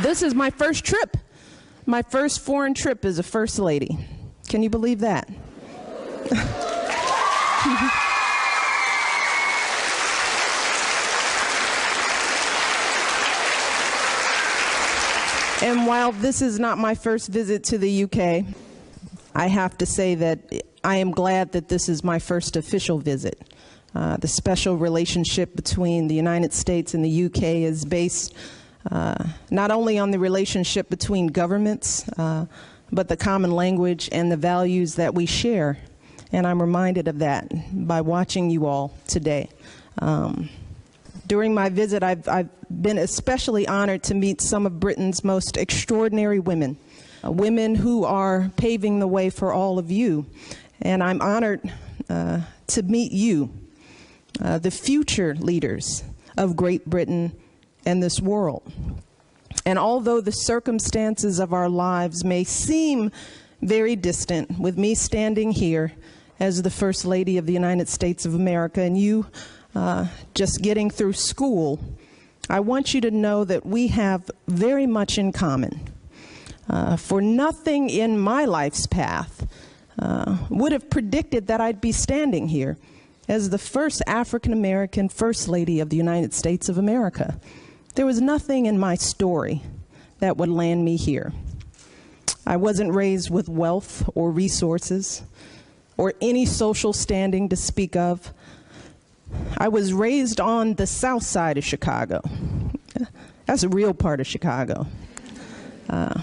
This is my first trip. My first foreign trip as a first lady. Can you believe that? And while this is not my first visit to the UK, I have to say that I am glad that this is my first official visit. The special relationship between the United States and the UK is based not only on the relationship between governments, but the common language and the values that we share. And I'm reminded of that by watching you all today. During my visit, I've been especially honored to meet some of Britain's most extraordinary women, women who are paving the way for all of you. And I'm honored to meet you, the future leaders of Great Britain and this world. And although the circumstances of our lives may seem very distant, with me standing here as the First Lady of the United States of America and you just getting through school, I want you to know that we have very much in common. For nothing in my life's path would have predicted that I'd be standing here as the first African-American First Lady of the United States of America. There was nothing in my story that would land me here. I wasn't raised with wealth or resources or any social standing to speak of. I was raised on the south side of Chicago. That's a real part of Chicago. And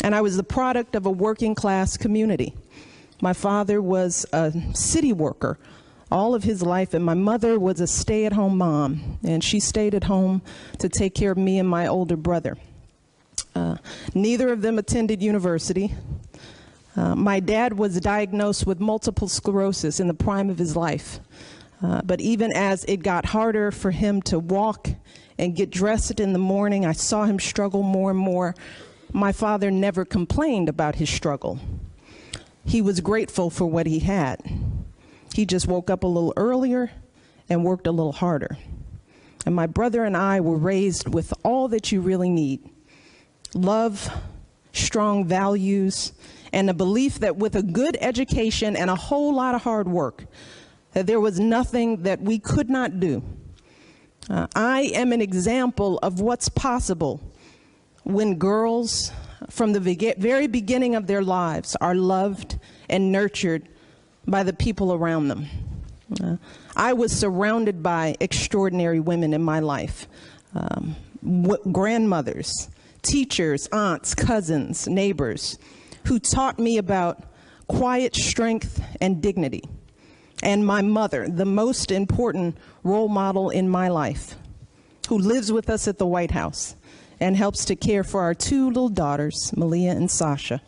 I was the product of a working class community. My father was a city worker all of his life, and my mother was a stay-at-home mom, and she stayed at home to take care of me and my older brother. Neither of them attended university. My dad was diagnosed with multiple sclerosis in the prime of his life. But even as it got harder for him to walk and get dressed in the morning, I saw him struggle more and more. My father never complained about his struggle. He was grateful for what he had. He just woke up a little earlier and worked a little harder. And my brother and I were raised with all that you really need: love, strong values, and a belief that with a good education and a whole lot of hard work, that there was nothing that we could not do. I am an example of what's possible when girls, from the very beginning of their lives, are loved and nurtured by the people around them. I was surrounded by extraordinary women in my life. Grandmothers, teachers, aunts, cousins, neighbors, who taught me about quiet strength and dignity. And my mother, the most important role model in my life, who lives with us at the White House and helps to care for our two little daughters, Malia and Sasha.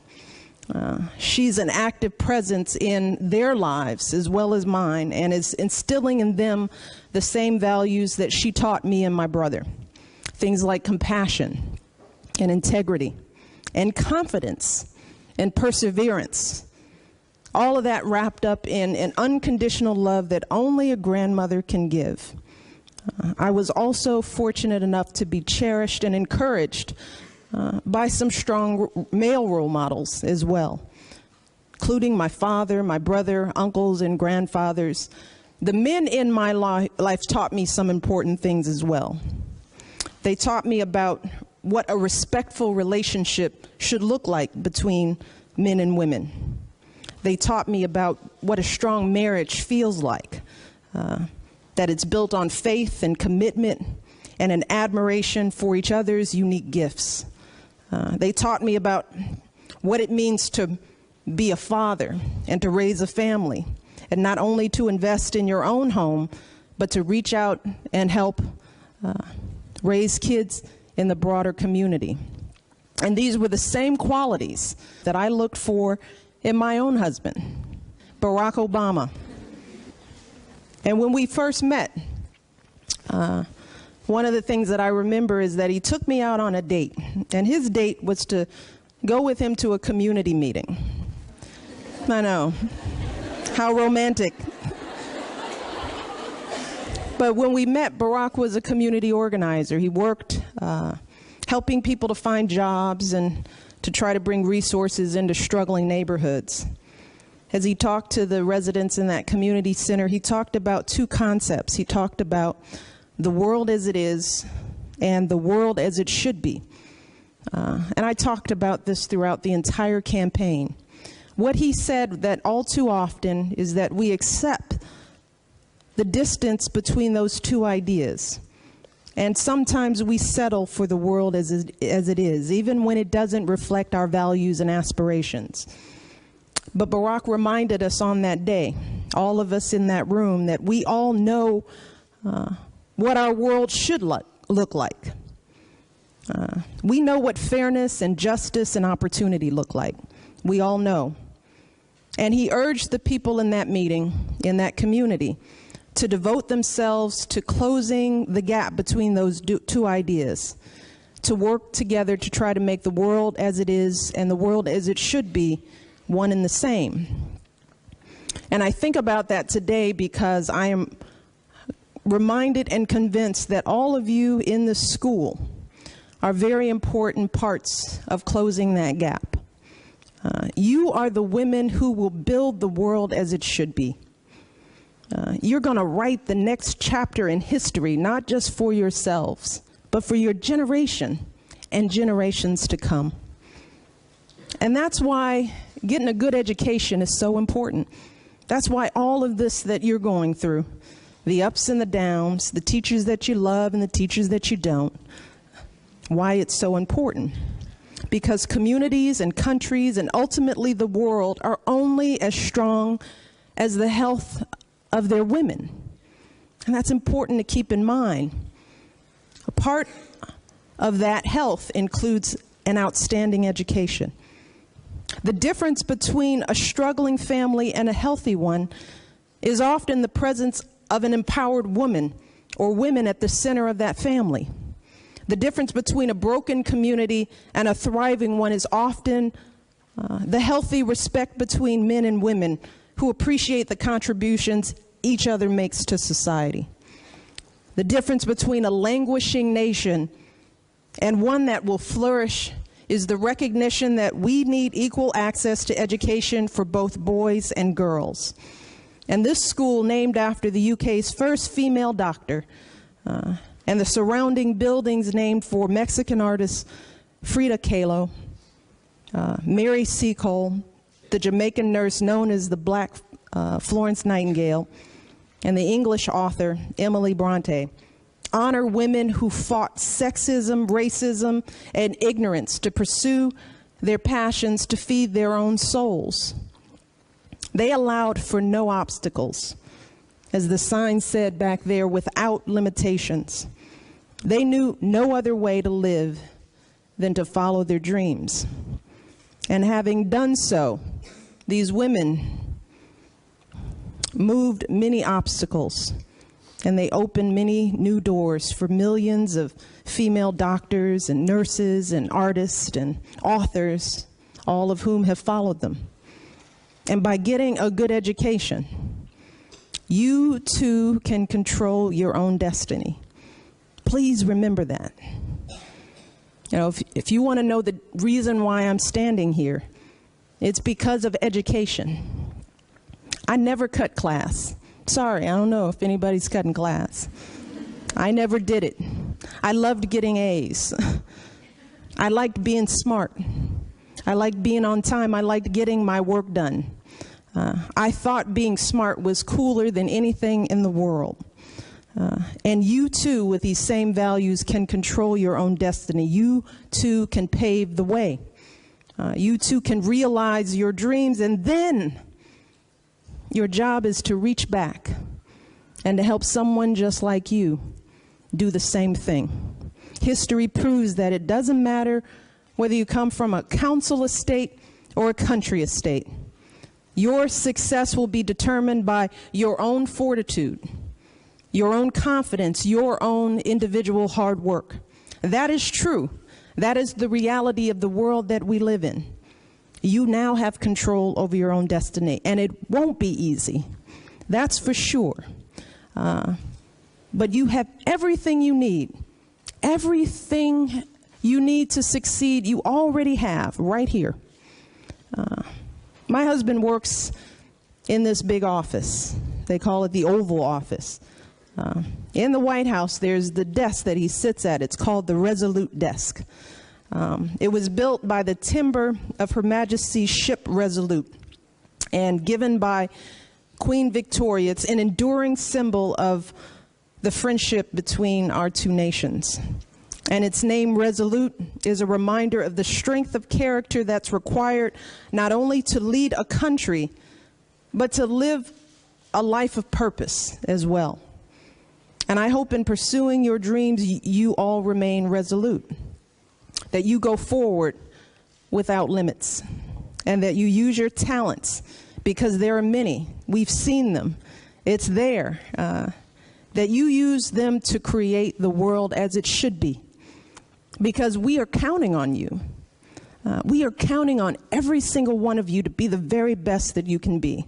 She's an active presence in their lives as well as mine, and is instilling in them the same values that she taught me and my brother. Things like compassion and integrity and confidence and perseverance. All of that wrapped up in an unconditional love that only a grandmother can give. I was also fortunate enough to be cherished and encouraged by some strong male role models as well, including my father, my brother, uncles, and grandfathers. The men in my life taught me some important things as well. They taught me about what a respectful relationship should look like between men and women. They taught me about what a strong marriage feels like, that it's built on faith and commitment and an admiration for each other's unique gifts. They taught me about what it means to be a father and to raise a family, and not only to invest in your own home, but to reach out and help raise kids in the broader community. And these were the same qualities that I looked for in my own husband, Barack Obama. And when we first met, one of the things that I remember is that he took me out on a date, and his date was to go with him to a community meeting. I know, how romantic. But when we met, Barack was a community organizer. He worked helping people to find jobs and to try to bring resources into struggling neighborhoods. As he talked to the residents in that community center, he talked about two concepts. He talked about the world as it is and the world as it should be. And I talked about this throughout the entire campaign. What he said that all too often is that we accept the distance between those two ideas. And sometimes we settle for the world as it is, even when it doesn't reflect our values and aspirations. But Barack reminded us on that day, all of us in that room, that we all know what our world should look like. We know what fairness and justice and opportunity look like. We all know. And he urged the people in that meeting, in that community, to devote themselves to closing the gap between those two ideas, to work together to try to make the world as it is and the world as it should be one and the same. And I think about that today because I am reminded and convinced that all of you in this school are very important parts of closing that gap. You are the women who will build the world as it should be. You're going to write the next chapter in history, not just for yourselves, but for your generation and generations to come. And that's why getting a good education is so important. That's why all of this that you're going through, the ups and the downs, the teachers that you love and the teachers that you don't, why it's so important. Because communities and countries and ultimately the world are only as strong as the health of their women. And that's important to keep in mind. A part of that health includes an outstanding education. The difference between a struggling family and a healthy one is often the presence of an empowered woman or women at the center of that family. The difference between a broken community and a thriving one is often the healthy respect between men and women who appreciate the contributions each other makes to society. The difference between a languishing nation and one that will flourish is the recognition that we need equal access to education for both boys and girls. And this school, named after the UK's first female doctor, and the surrounding buildings named for Mexican artist Frida Kahlo, Mary Seacole, the Jamaican nurse known as the Black Florence Nightingale, and the English author Emily Bronte, honor women who fought sexism, racism, and ignorance to pursue their passions to feed their own souls. They allowed for no obstacles. As the sign said back there, without limitations. They knew no other way to live than to follow their dreams. And having done so, these women moved many obstacles, and they opened many new doors for millions of female doctors and nurses and artists and authors, all of whom have followed them. And by getting a good education, you too can control your own destiny. Please remember that. You know, if you want to know the reason why I'm standing here, it's because of education. I never cut class. Sorry, I don't know if anybody's cutting class. I never did it. I loved getting A's. I liked being smart. I liked being on time. I liked getting my work done. I thought being smart was cooler than anything in the world. And you too, with these same values, can control your own destiny. You too can pave the way. You too can realize your dreams, and then your job is to reach back and to help someone just like you do the same thing. History proves that it doesn't matter whether you come from a council estate or a country estate. Your success will be determined by your own fortitude, your own confidence, your own individual hard work. That is true. That is the reality of the world that we live in. You now have control over your own destiny, and it won't be easy. That's for sure. But you have everything you need. Everything you need to succeed, you already have right here. My husband works in this big office. They call it the Oval Office. In the White House, there's the desk that he sits at. It's called the Resolute Desk. It was built by the timber of Her Majesty's ship Resolute and given by Queen Victoria. It's an enduring symbol of the friendship between our two nations. And its name, Resolute, is a reminder of the strength of character that's required not only to lead a country, but to live a life of purpose as well. And I hope in pursuing your dreams, you all remain resolute, that you go forward without limits, and that you use your talents, because there are many. We've seen them. It's there. That you use them to create the world as it should be, because we are counting on you. We are counting on every single one of you to be the very best that you can be,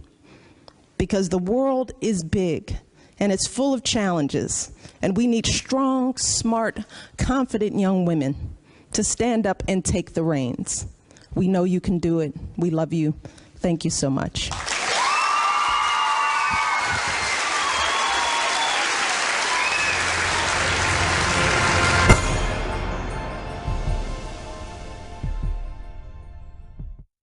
because the world is big and it's full of challenges, and we need strong, smart, confident young women to stand up and take the reins. We know you can do it. We love you. Thank you so much.